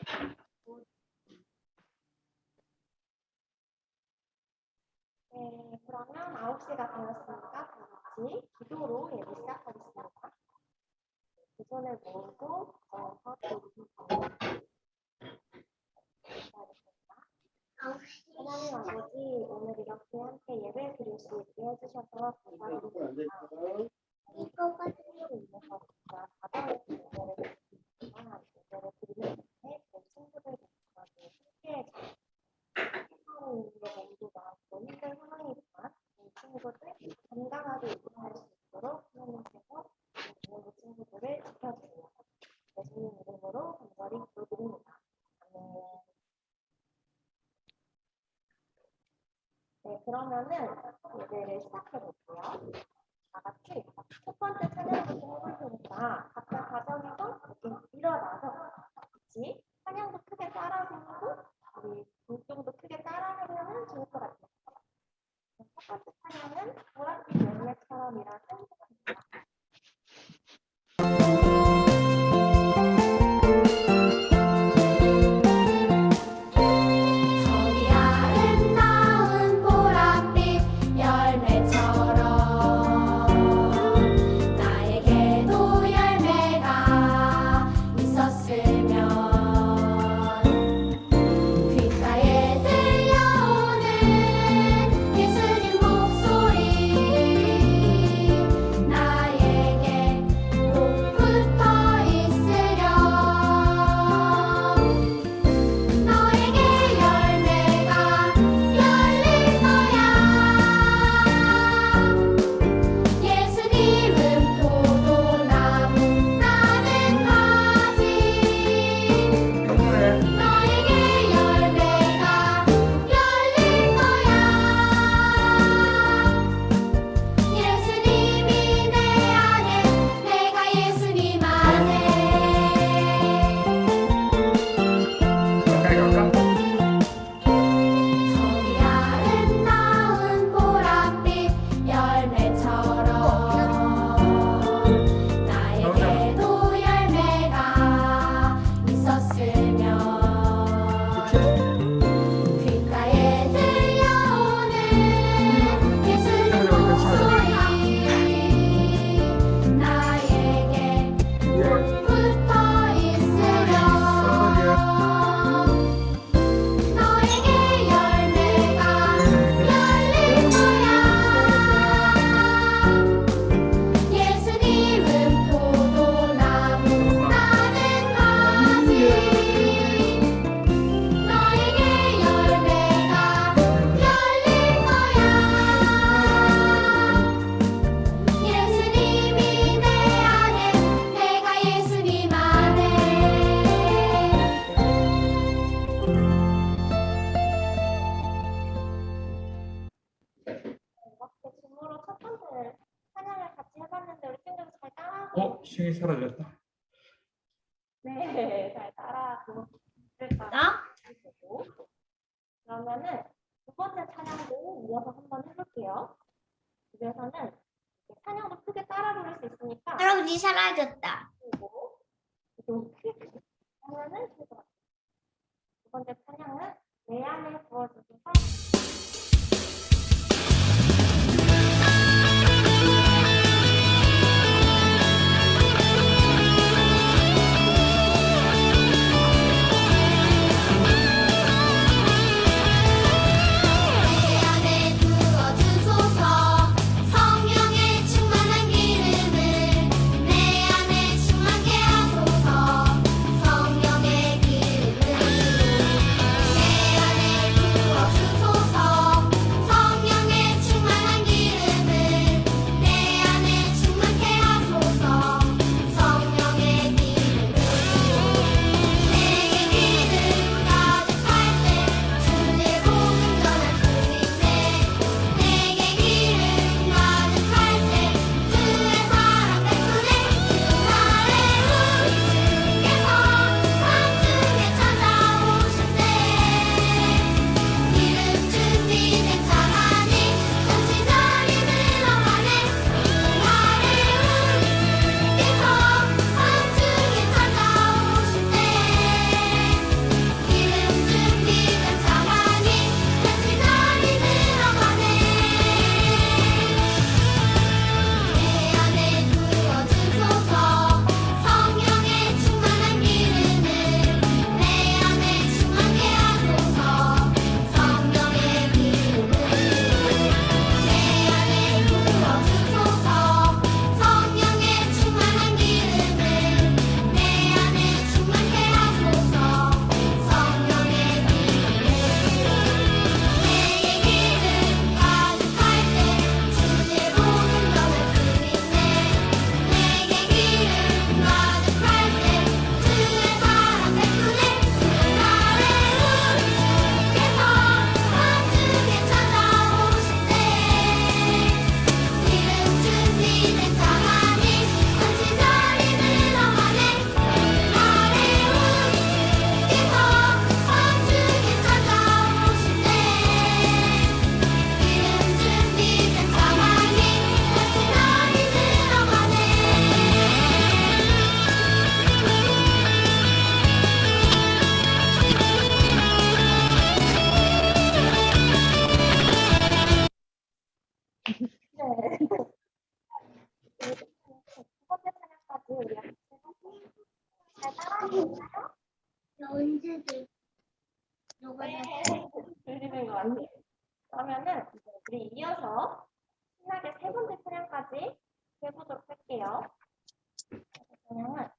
네, 그러면 9시가 되었으니까 다 같이 기도로 예배 시작하겠습니다. 두 손을 모으고 하나님 아버지, 오늘 이렇게 함께 예배 드릴 수 있게 해주셔서 감사드립니다. 이것으로 인해서 진짜 가정의 예배를 드리지만 예배를 드리는 데 제 친구들과 함께 세상으로 인해 모두가 힘든 상황이지만 이 친구들 건강하게 입원할 수 있도록 하나님께서 우리 친구들을 지켜주세요. 예수님 이름으로 간절히 기도드립니다. 아멘. 네, 그러면은 예배를 시작해볼게요. 다 같이 첫 번째 찬양부터 해볼 테니까 각자 가정에서 이렇게 일어나서 같이 찬양도 크게 따라 부르고 우리 동정도 크게 따라 하면 좋을 것 같아요. 첫 번째 찬양은 보랏빛 열매처럼이라는 찬양입니다. 싱이 사라졌다. 네, 잘 따라하고 그러면은 두 번째 찬양도 이어서 한번 해볼게요. 집에서는 찬양도 크게 따라 부를 수 있으니까 할아버지 사라졌다. 그리고 또 크게 하면은 두 번째 찬양은 내 안에 부어주신 사랑. 내 안에 언제든 너가 네, 들리는 것 같아요. 그러면은 이제 우리 이어서 신나게 세 번째 찬양까지 해보도록 할게요. 찬양은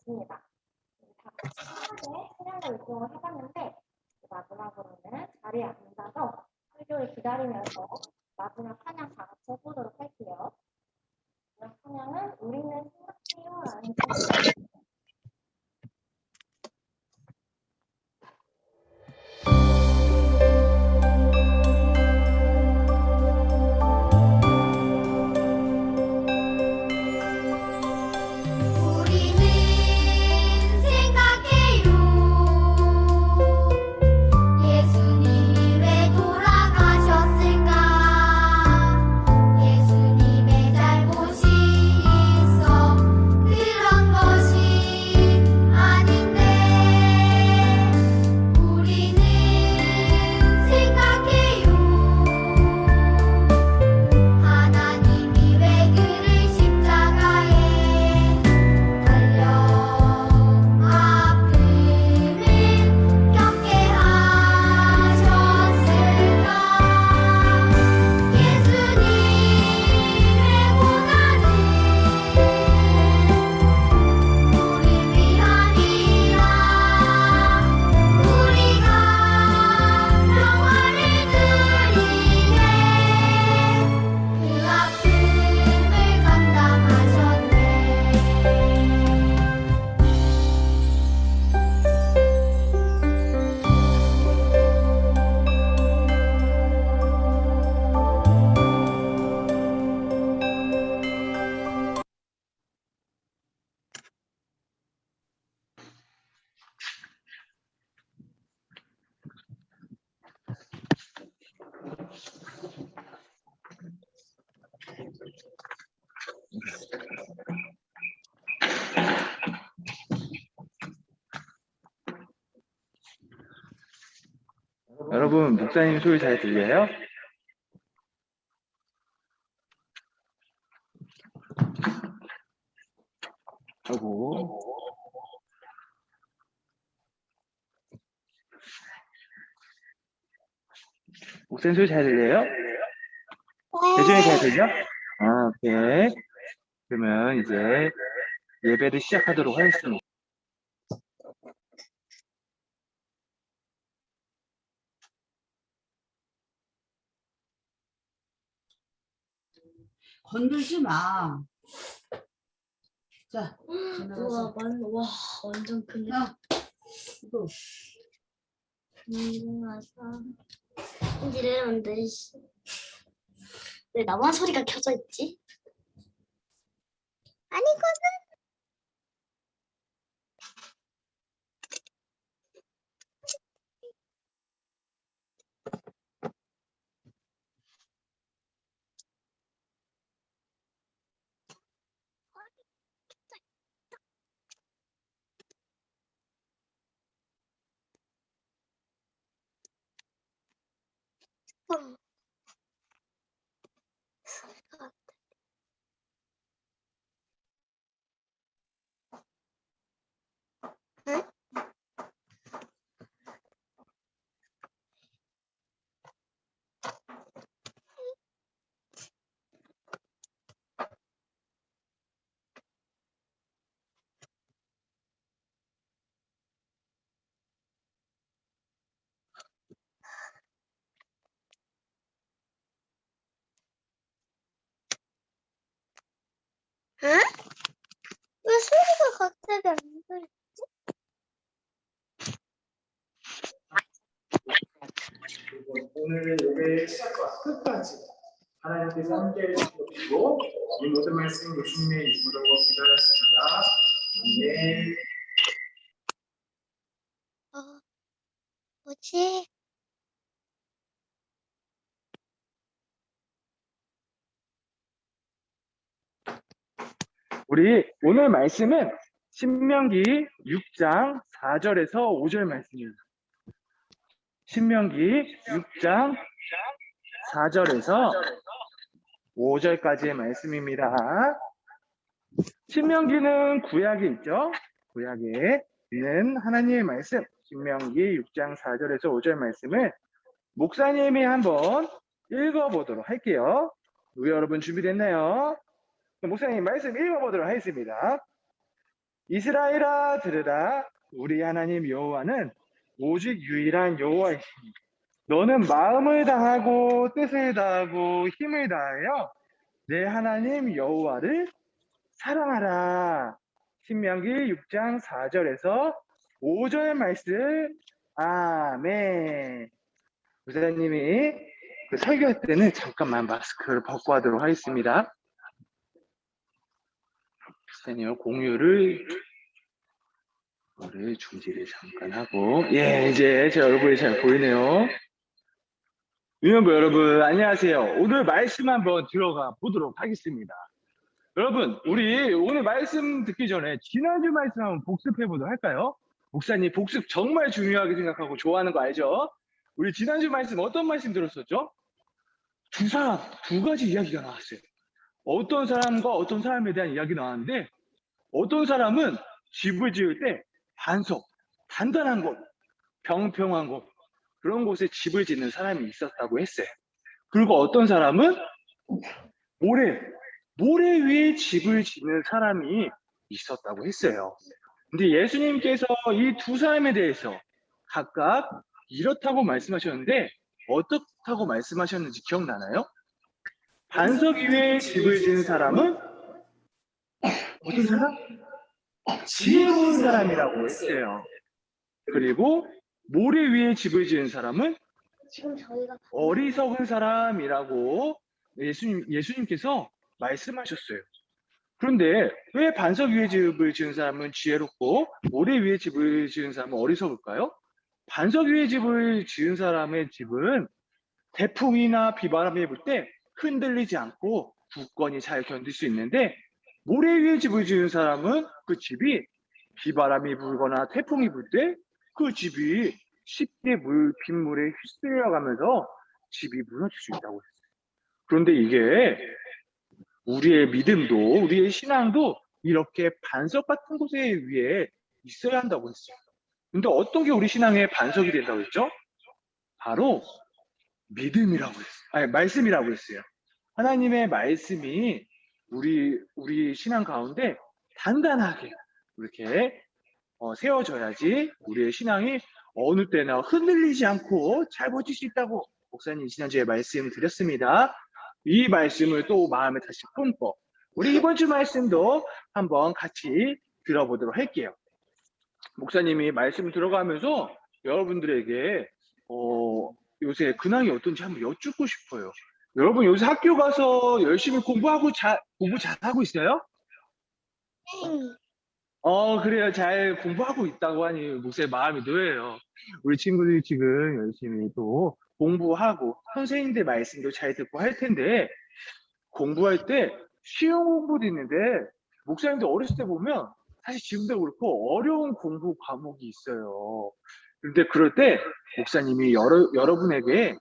있습니다. 다 같이 신나게 찬양을 요청을 해봤는데 마지막으로는 자리에 앉아서 설교를 기다리면서 마지막 찬양 다 같이 해보도록 할게요. 마지막 찬양은 우리는 생각해요라는 찬양. 예수님이 왜 돌아가셨을까? 여러분, 목사님 소리 잘 들려요? 아이고. 목사님 소리 잘 들려요? 대준이 잘 들려? 아, 오케이. 그러면 이제 예배를 시작하도록 하겠습니다. 건들지 마. 자, 지나가서. 와, 완전 큰데. 야, 이거. 와서 이러는데 왜 나만 소리가 켜져 있지? 아니거든. 응? 왜 소리가 갑자기 안 들려? 오늘 예배의 시작과 끝까지 하나님께서 함께 해주시고 이 모든 말씀 예수님의 이름으로 기도하였습니다. 아멘. 뭐지? 우리 오늘 말씀은 신명기 6장 4절에서 5절 말씀입니다. 신명기 6장 4절에서 5절까지의 말씀입니다. 신명기는 구약에 있죠. 구약에 있는 하나님의 말씀, 신명기 6장 4절에서 5절 말씀을 목사님이 한번 읽어보도록 할게요. 우리 여러분 준비됐나요? 목사님 말씀 읽어보도록 하겠습니다. 이스라엘아 들으라, 우리 하나님 여호와는 오직 유일한 여호와이시니 너는 마음을 다하고 뜻을 다하고 힘을 다하여 내 하나님 여호와를 사랑하라. 신명기 6장 4절에서 5절 말씀. 아멘. 목사님이 그 설교할 때는 잠깐만 마스크를 벗고 하도록 하겠습니다. 목사님 공유를 중지를 잠깐 하고, 예, 이제 제 얼굴이 잘 보이네요. 유명부 여러분 안녕하세요. 오늘 말씀 한번 들어가 보도록 하겠습니다. 여러분, 우리 오늘 말씀 듣기 전에 지난주 말씀 한번 복습해 보도록 할까요? 목사님 복습 정말 중요하게 생각하고 좋아하는 거 알죠? 우리 지난주 말씀 어떤 말씀 들었었죠? 두 가지 이야기가 나왔어요. 어떤 사람과 어떤 사람에 대한 이야기 나왔는데, 어떤 사람은 집을 지을 때 반석, 단단한 곳, 평평한 곳, 그런 곳에 집을 짓는 사람이 있었다고 했어요. 그리고 어떤 사람은 모래 위에 집을 짓는 사람이 있었다고 했어요. 근데 예수님께서 이 두 사람에 대해서 각각 이렇다고 말씀하셨는데, 어떻다고 말씀하셨는지 기억나나요? 반석 위에 집을 지은 사람은 어떤 사람? 지혜로운 사람이라고 했어요. 그리고 모래 위에 집을 지은 사람은 지금 저희가 어리석은 사람이라고 예수님께서 말씀하셨어요. 그런데 왜 반석 위에 집을 지은 사람은 지혜롭고 모래 위에 집을 지은 사람은 어리석을까요? 반석 위에 집을 지은 사람의 집은 태풍이나 비바람이 불 때 흔들리지 않고 굳건히 잘 견딜 수 있는데, 모래 위에 집을 지은 사람은 그 집이 비바람이 불거나 태풍이 불 때 그 집이 쉽게 빗물에 휩쓸려가면서 집이 무너질 수 있다고 했어요. 그런데 이게 우리의 믿음도 우리의 신앙도 이렇게 반석 같은 곳에 위에 있어야 한다고 했어요. 근데 어떤 게 우리 신앙의 반석이 된다고 했죠? 바로 믿음이라고 했어요. 아니, 말씀이라고 했어요. 하나님의 말씀이 우리 신앙 가운데 단단하게 이렇게 세워져야지 우리의 신앙이 어느 때나 흔들리지 않고 잘 버틸 수 있다고 목사님 지난주에 말씀드렸습니다. 이 말씀을 또 마음에 다시 품고 우리 이번 주 말씀도 한번 같이 들어보도록 할게요. 목사님이 말씀 들어가면서 여러분들에게 요새 근황이 어떤지 한번 여쭙고 싶어요. 여러분 요새 학교 가서 열심히 공부 잘하고 있어요? 그래요. 잘 공부하고 있다고 하니 목사의 마음이 놓여요. 우리 친구들이 지금 열심히 또 공부하고 선생님들 말씀도 잘 듣고 할 텐데 공부할 때 쉬운 공부도 있는데 목사님들 어렸을 때 보면 사실 지금도 그렇고 어려운 공부 과목이 있어요. 그런데 그럴 때 목사님이 여러분에게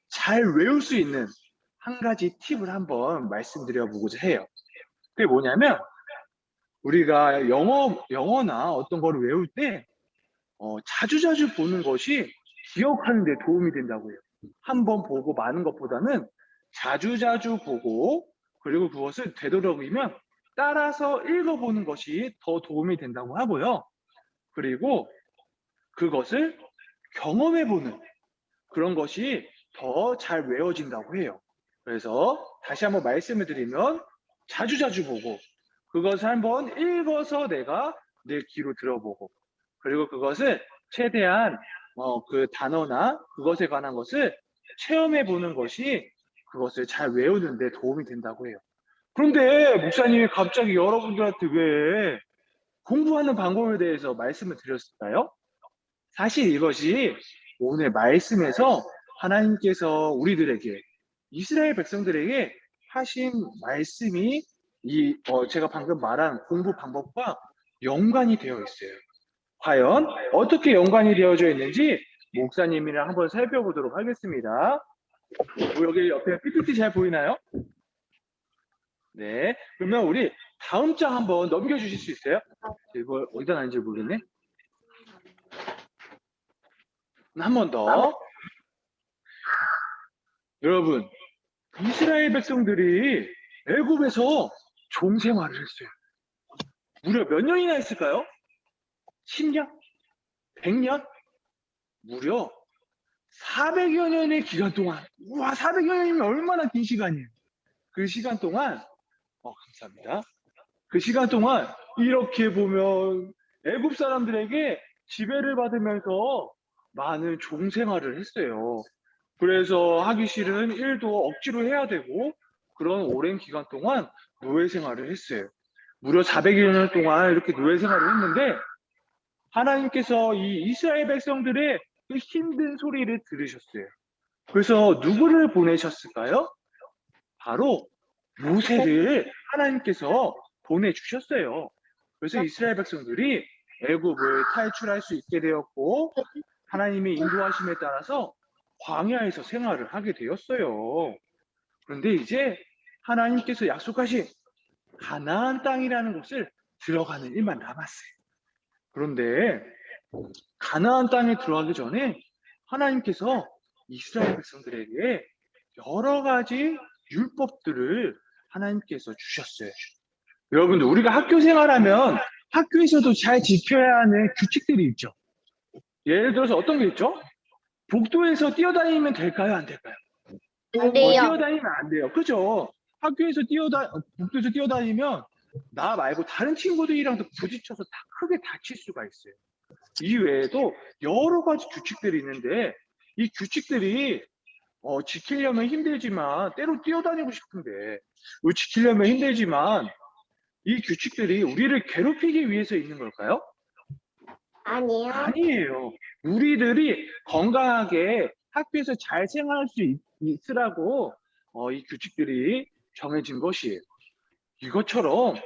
잘 외울 수 있는 한 가지 팁을 한번 말씀드려보고자 해요. 그게 뭐냐면 우리가 영어나 어떤 거를 외울 때 자주자주 보는 것이 기억하는 데 도움이 된다고 해요. 한 번 보고 마는 것보다는 자주자주 보고 그리고 그것을 되도록이면 따라서 읽어보는 것이 더 도움이 된다고 하고요. 그리고 그것을 경험해보는 그런 것이 더 잘 외워진다고 해요. 그래서 다시 한번 말씀을 드리면 자주자주 보고 그것을 한번 읽어서 내가 내 귀로 들어보고 그리고 그것을 최대한 그 단어나 그것에 관한 것을 체험해 보는 것이 그것을 잘 외우는 데 도움이 된다고 해요. 그런데 목사님이 갑자기 여러분들한테 왜 공부하는 방법에 대해서 말씀을 드렸을까요? 사실 이것이 오늘 말씀에서 하나님께서 우리들에게 이스라엘 백성들에게 하신 말씀이 제가 방금 말한 공부 방법과 연관이 되어 있어요. 과연 어떻게 연관이 되어져 있는지 목사님이랑 한번 살펴보도록 하겠습니다. 여기 옆에 PPT 잘 보이나요? 네. 그러면 우리 다음 장 한번 넘겨주실 수 있어요? 이거 어디다 놨는지 모르겠네. 한 번 더. 여러분, 이스라엘 백성들이 애굽에서 종생활을 했어요. 무려 몇 년이나 했을까요? 10년? 100년? 무려 400여 년의 기간 동안. 우와, 400여 년이면 얼마나 긴 시간이에요. 그 시간 동안 감사합니다. 그 시간 동안 이렇게 보면 애굽 사람들에게 지배를 받으면서 많은 종생활을 했어요. 그래서 하기 싫은 일도 억지로 해야 되고 그런 오랜 기간 동안 노예 생활을 했어요. 무려 400여 년 동안 이렇게 노예 생활을 했는데 하나님께서 이 이스라엘 백성들의 그 힘든 소리를 들으셨어요. 그래서 누구를 보내셨을까요? 바로 모세를 하나님께서 보내주셨어요. 그래서 이스라엘 백성들이 애굽을 탈출할 수 있게 되었고 하나님의 인도하심에 따라서 광야에서 생활을 하게 되었어요. 그런데 이제 하나님께서 약속하신 가나안 땅이라는 곳을 들어가는 일만 남았어요. 그런데 가나안 땅에 들어가기 전에 하나님께서 이스라엘 백성들에게 여러 가지 율법들을 하나님께서 주셨어요. 여러분들 우리가 학교 생활하면 학교에서도 잘 지켜야 하는 규칙들이 있죠. 예를 들어서 어떤 게 있죠? 복도에서 뛰어다니면 될까요? 안 될까요? 안 돼요. 뛰어다니면 안 돼요. 그죠? 학교에서 복도에서 뛰어다니면 나 말고 다른 친구들이랑도 부딪혀서 다 크게 다칠 수가 있어요. 이 외에도 여러 가지 규칙들이 있는데 이 규칙들이 지키려면 힘들지만 때로 뛰어다니고 싶은데 지키려면 힘들지만 이 규칙들이 우리를 괴롭히기 위해서 있는 걸까요? 아니요. 아니에요. 우리들이 건강하게 학교에서 잘 생활할 수 있으라고 이 규칙들이 정해진 것이에요. 이것처럼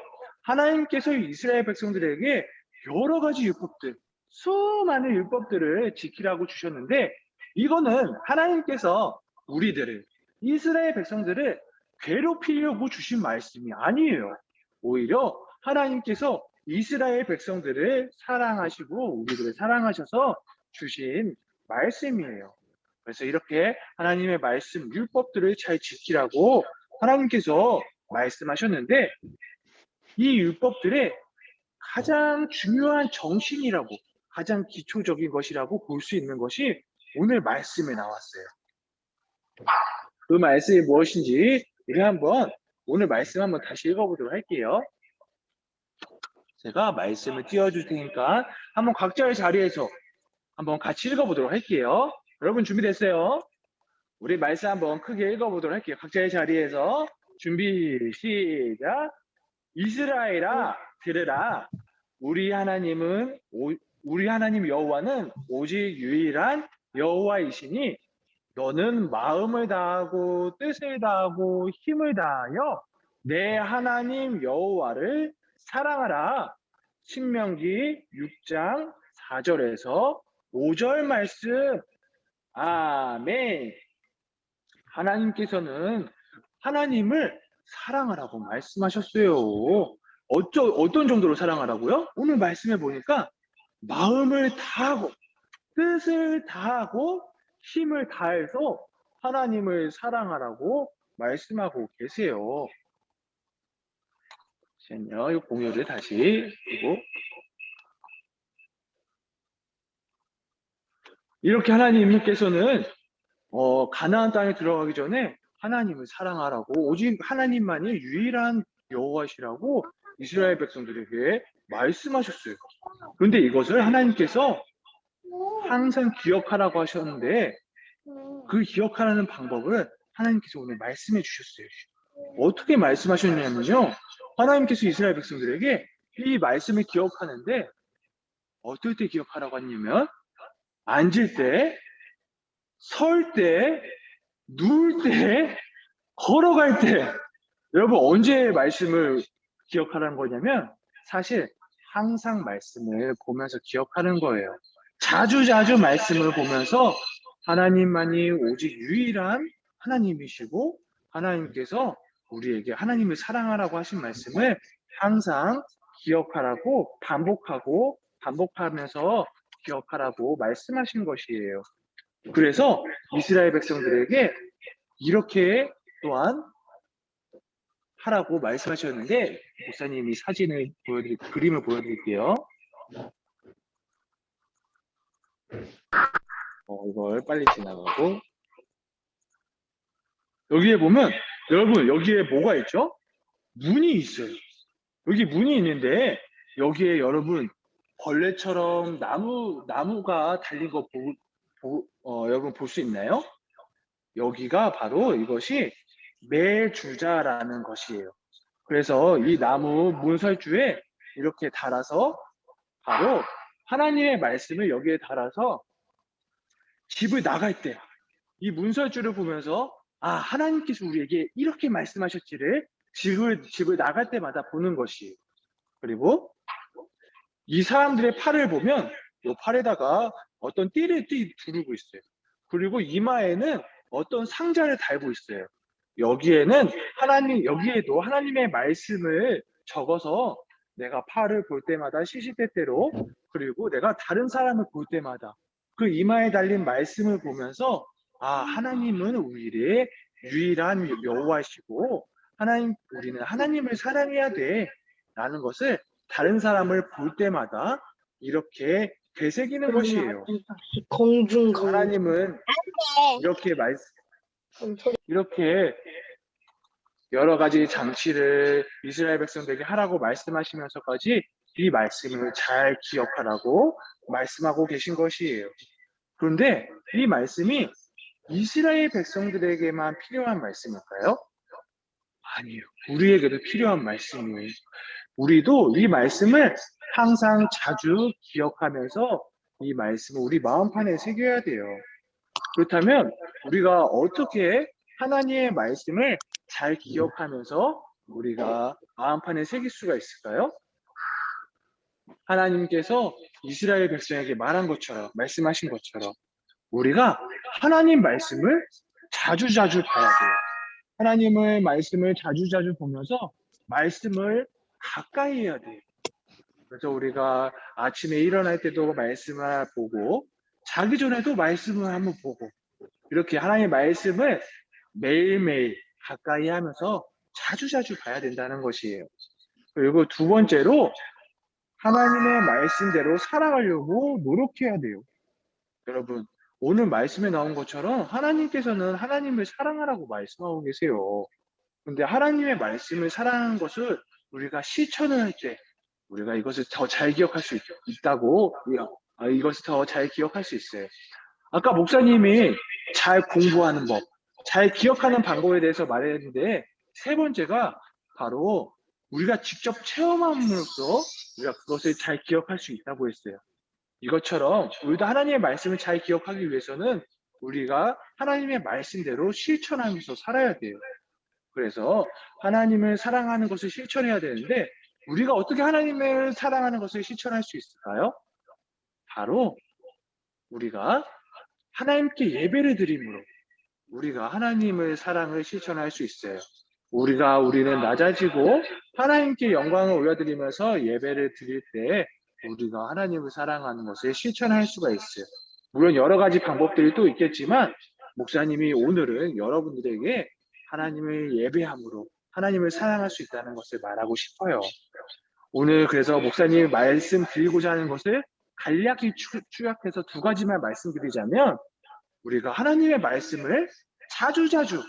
하나님께서 이스라엘 백성들에게 여러 가지 율법들, 수많은 율법들을 지키라고 주셨는데 이거는 하나님께서 우리들을 이스라엘 백성들을 괴롭히려고 주신 말씀이 아니에요. 오히려 하나님께서 이스라엘 백성들을 사랑하시고 우리들을 사랑하셔서 주신 말씀이에요. 그래서 이렇게 하나님의 말씀, 율법들을 잘 지키라고 하나님께서 말씀하셨는데 이 율법들의 가장 중요한 정신이라고 가장 기초적인 것이라고 볼 수 있는 것이 오늘 말씀에 나왔어요. 그 말씀이 무엇인지 우리 한번 오늘 말씀 한번 다시 읽어보도록 할게요. 제가 말씀을 띄워줄 테니까 한번 각자의 자리에서 한번 같이 읽어보도록 할게요. 여러분 준비됐어요? 우리 말씀 한번 크게 읽어보도록 할게요. 각자의 자리에서 준비 시작. 이스라엘아 들으라. 우리 하나님 여호와는 오직 유일한 여호와이시니 너는 마음을 다하고 뜻을 다하고 힘을 다하여 내 하나님 여호와를 사랑하라. 신명기 6장 4절에서 5절 말씀. 아멘. 하나님께서는 하나님을 사랑하라고 말씀하셨어요. 어떤 정도로 사랑하라고요? 오늘 말씀해 보니까 마음을 다하고 뜻을 다하고 힘을 다해서 하나님을 사랑하라고 말씀하고 계세요. 잠시만요. 이 공유를 다시 보고 이렇게 하나님께서는 가나안 땅에 들어가기 전에 하나님을 사랑하라고 오직 하나님만이 유일한 여호와시라고 이스라엘 백성들에게 말씀하셨어요. 그런데 이것을 하나님께서 항상 기억하라고 하셨는데 그 기억하라는 방법을 하나님께서 오늘 말씀해 주셨어요. 어떻게 말씀하셨냐면요. 하나님께서 이스라엘 백성들에게 이 말씀을 기억하는데 어떨 때 기억하라고 하냐면 앉을 때, 설 때, 누울 때, 걸어갈 때. 여러분 언제 말씀을 기억하라는 거냐면 사실 항상 말씀을 보면서 기억하는 거예요. 자주 말씀을 보면서 하나님만이 오직 유일한 하나님이시고 하나님께서 우리에게 하나님을 사랑하라고 하신 말씀을 항상 기억하라고 반복하면서 기억하라고 말씀하신 것이에요. 그래서 이스라엘 백성들에게 이렇게 또한 하라고 말씀하셨는데 목사님이 그림을 보여드릴게요. 이걸 빨리 지나가고 여기에 보면 여러분 여기에 뭐가 있죠? 문이 있어요. 여기 문이 있는데 여기에 여러분 벌레처럼 나무가 달린 거 여러분 볼 수 있나요? 여기가 바로 이것이 매주자라는 것이에요. 그래서 이 나무 문설주에 이렇게 달아서 바로 하나님의 말씀을 여기에 달아서 집을 나갈 때 이 문설주를 보면서 하나님께서 우리에게 이렇게 말씀하셨지를 집을 나갈 때마다 보는 것이에요. 그리고 이 사람들의 팔을 보면 이 팔에다가 어떤 띠를 두르고 있어요. 그리고 이마에는 어떤 상자를 달고 있어요. 여기에도 하나님의 말씀을 적어서 내가 팔을 볼 때마다 시시때때로 그리고 내가 다른 사람을 볼 때마다 그 이마에 달린 말씀을 보면서 하나님은 우리의 유일한 여호와시고 우리는 하나님을 사랑해야 돼 라는 것을 다른 사람을 볼 때마다 이렇게 되새기는 것이에요. 하나님은 이렇게 여러 가지 장치를 이스라엘 백성들에게 하라고 말씀하시면서까지 이 말씀을 잘 기억하라고 말씀하고 계신 것이에요. 그런데 이 말씀이 이스라엘 백성들에게만 필요한 말씀일까요? 아니요. 우리에게도 필요한 말씀이에요. 우리도 이 말씀을 항상 자주 기억하면서 이 말씀을 우리 마음판에 새겨야 돼요. 그렇다면 우리가 어떻게 하나님의 말씀을 잘 기억하면서 우리가 마음판에 새길 수가 있을까요? 하나님께서 이스라엘 백성에게 말한 것처럼, 말씀하신 것처럼 우리가 하나님 말씀을 자주자주 봐야 돼요. 하나님의 말씀을 자주자주 보면서 말씀을 가까이 해야 돼요. 그래서 우리가 아침에 일어날 때도 말씀을 보고 자기 전에도 말씀을 한번 보고 이렇게 하나님의 말씀을 매일매일 가까이 하면서 자주자주 봐야 된다는 것이에요. 그리고 두 번째로 하나님의 말씀대로 살아가려고 노력해야 돼요. 여러분, 오늘 말씀에 나온 것처럼 하나님께서는 하나님을 사랑하라고 말씀하고 계세요. 근데 하나님의 말씀을 사랑하는 것을 우리가 실천을 할 때 우리가 이것을 더 잘 기억할 수 있다고, 이것을 더 잘 기억할 수 있어요. 아까 목사님이 잘 공부하는 법, 잘 기억하는 방법에 대해서 말했는데 세 번째가 바로 우리가 직접 체험함으로써 우리가 그것을 잘 기억할 수 있다고 했어요. 이것처럼 우리도 하나님의 말씀을 잘 기억하기 위해서는 우리가 하나님의 말씀대로 실천하면서 살아야 돼요. 그래서 하나님을 사랑하는 것을 실천해야 되는데 우리가 어떻게 하나님을 사랑하는 것을 실천할 수 있을까요? 바로 우리가 하나님께 예배를 드림으로 우리가 하나님의 사랑을 실천할 수 있어요. 우리는 낮아지고 하나님께 영광을 올려드리면서 예배를 드릴 때 우리가 하나님을 사랑하는 것을 실천할 수가 있어요. 물론 여러 가지 방법들이 또 있겠지만 목사님이 오늘은 여러분들에게 하나님을 예배함으로 하나님을 사랑할 수 있다는 것을 말하고 싶어요. 오늘 그래서 목사님이 말씀드리고자 하는 것을 간략히 축약해서 두 가지만 말씀드리자면 우리가 하나님의 말씀을 자주자주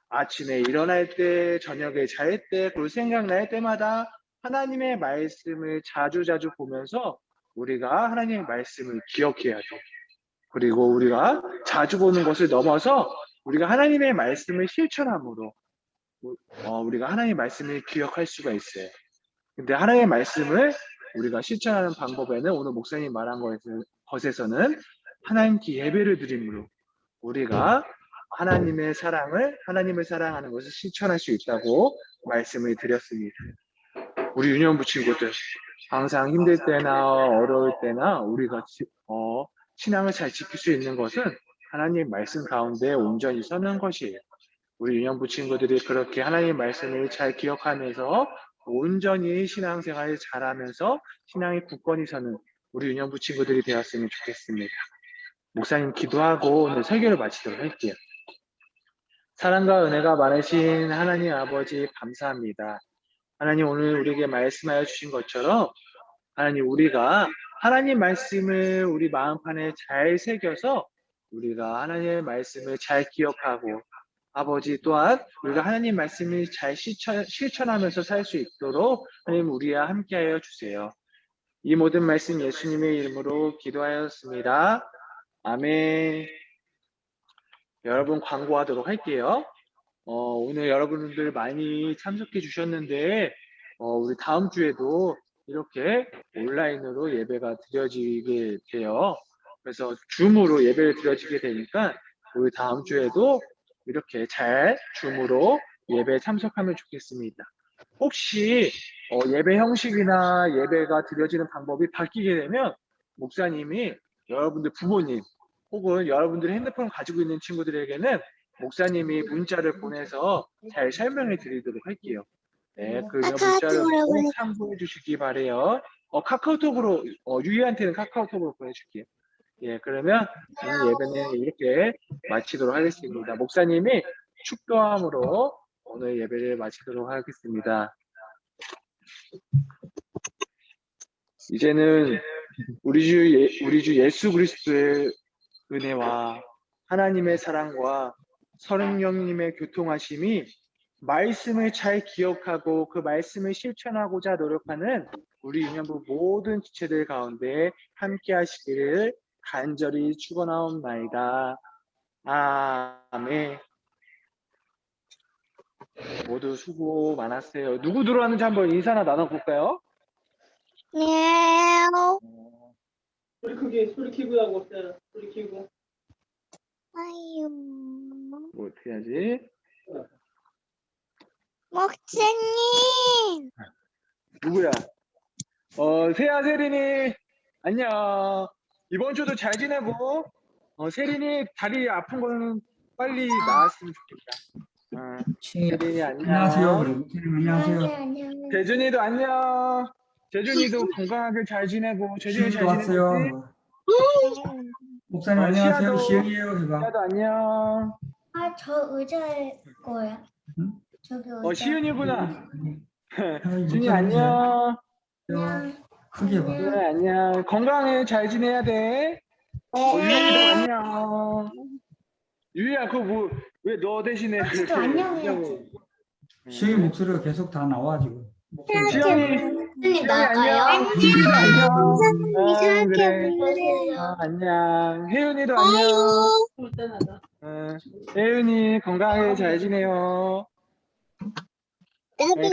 아침에 일어날 때, 저녁에 잘 때, 그리고 생각날 때마다 하나님의 말씀을 자주자주 보면서 우리가 하나님의 말씀을 기억해야 돼. 그리고 우리가 자주 보는 것을 넘어서 우리가 하나님의 말씀을 실천함으로 우리가 하나님의 말씀을 기억할 수가 있어요. 근데 하나님의 말씀을 우리가 실천하는 방법에는 오늘 목사님 말한 것에서는 하나님께 예배를 드림으로 우리가 하나님을 사랑하는 것을 실천할 수 있다고 말씀을 드렸습니다. 우리 유년부 친구들, 항상 힘들 때나 어려울 때나 우리가 신앙을 잘 지킬 수 있는 것은 하나님의 말씀 가운데 온전히 서는 것이에요. 우리 유년부 친구들이 그렇게 하나님의 말씀을 잘 기억하면서 온전히 신앙생활을 잘하면서 신앙이 굳건히 서는 우리 유년부 친구들이 되었으면 좋겠습니다. 목사님 기도하고 오늘 설교를 마치도록 할게요. 사랑과 은혜가 많으신 하나님 아버지 감사합니다. 하나님 오늘 우리에게 말씀하여 주신 것처럼 하나님 우리가 하나님 말씀을 우리 마음판에 잘 새겨서 우리가 하나님의 말씀을 잘 기억하고 아버지 또한 우리가 하나님 말씀을 잘 실천하면서 살 수 있도록 하나님 우리와 함께하여 주세요. 이 모든 말씀 예수님의 이름으로 기도하였습니다. 아멘. 여러분 광고하도록 할게요. 오늘 여러분들 많이 참석해 주셨는데 우리 다음 주에도 이렇게 온라인으로 예배가 드려지게 돼요. 그래서 줌으로 예배를 드려지게 되니까 우리 다음 주에도 이렇게 잘 줌으로 예배에 참석하면 좋겠습니다. 혹시 예배 형식이나 예배가 드려지는 방법이 바뀌게 되면 목사님이 여러분들 부모님 혹은 여러분들이 핸드폰을 가지고 있는 친구들에게는 목사님이 문자를 보내서 잘 설명해 드리도록 할게요. 네, 그러면 문자를 꼭 참고해 주시기 바래요. 카카오톡으로 유이한테는 카카오톡으로 보내줄게요. 예, 그러면 오늘 예배는 이렇게 마치도록 하겠습니다. 목사님이 축도함으로 오늘 예배를 마치도록 하겠습니다. 이제는 우리 주 예수 그리스도의 은혜와 하나님의 사랑과 성령님의 교통하심이 말씀을 잘 기억하고 그 말씀을 실천하고자 노력하는 우리 유년부 모든 지체들 가운데 함께 하시기를 간절히 축원하옵나이다. 아멘. 모두 수고 많았어요. 누구 들어왔는지 한번 인사나 나눠볼까요? 네. 소리 키고 하고 없어요. 소리 키고. 아유. 뭐 어떻게 하지? 목사님. 누구야? 세아 세린이 안녕. 이번 주도 잘 지내고, 세린이 다리 아픈 거는 빨리 나았으면 좋겠다. 세린이 안녕하세요. 안녕. 안녕하세요. 안녕. 재준이도 안녕. 재준이도 건강하게 잘 지내고, 재준이 잘 시은이도 지내고. 왔어요. 목사님 안녕하세요. 시은이에요. 해봐. 시아도 안녕. 아, 저 의자일 거야. 응? 저기 의자. 시은이구나. 아이, 준이 목사님 안녕. 안녕. 크게 해봐. 준이 안녕. 건강해 잘 지내야 돼. 유희도 안녕. 유희야, 그거 왜 너 대신에 그렇게 안녕해야지. 하냐고. 시은이 목소리가 계속 다 나와 지금. 시연이 선생님 나가요. 유희도 안녕. 이상하게 그래. 보여요. 안녕. 혜윤이도 안녕. 불편하다. 혜윤이 건강하게 잘 지내요.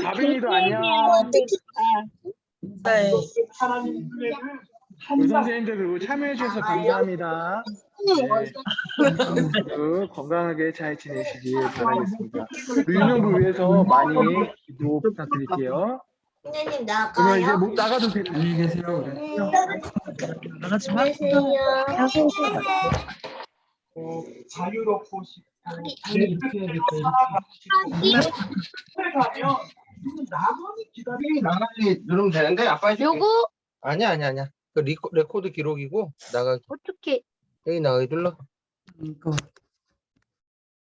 가빈이도 안녕. 우리 선생님들 그리고 참여해 주셔서 감사합니다. 모두 건강하게 잘 지내시길 바라겠습니다. 우리 윤영부 위해서 많이 기도 부탁드릴게요. 선생님 그러면 이제 나가요. 못 나가도 돼요. 안녕히 계세요. 그래. 안녕하세요. 자유롭고 나머지 기다리기 나가지 누르면 되는데 아빠 해줄게. 요거 아니야. 그 레코드 기록이고 나가 어떻게 여기 나가기 눌러. 이거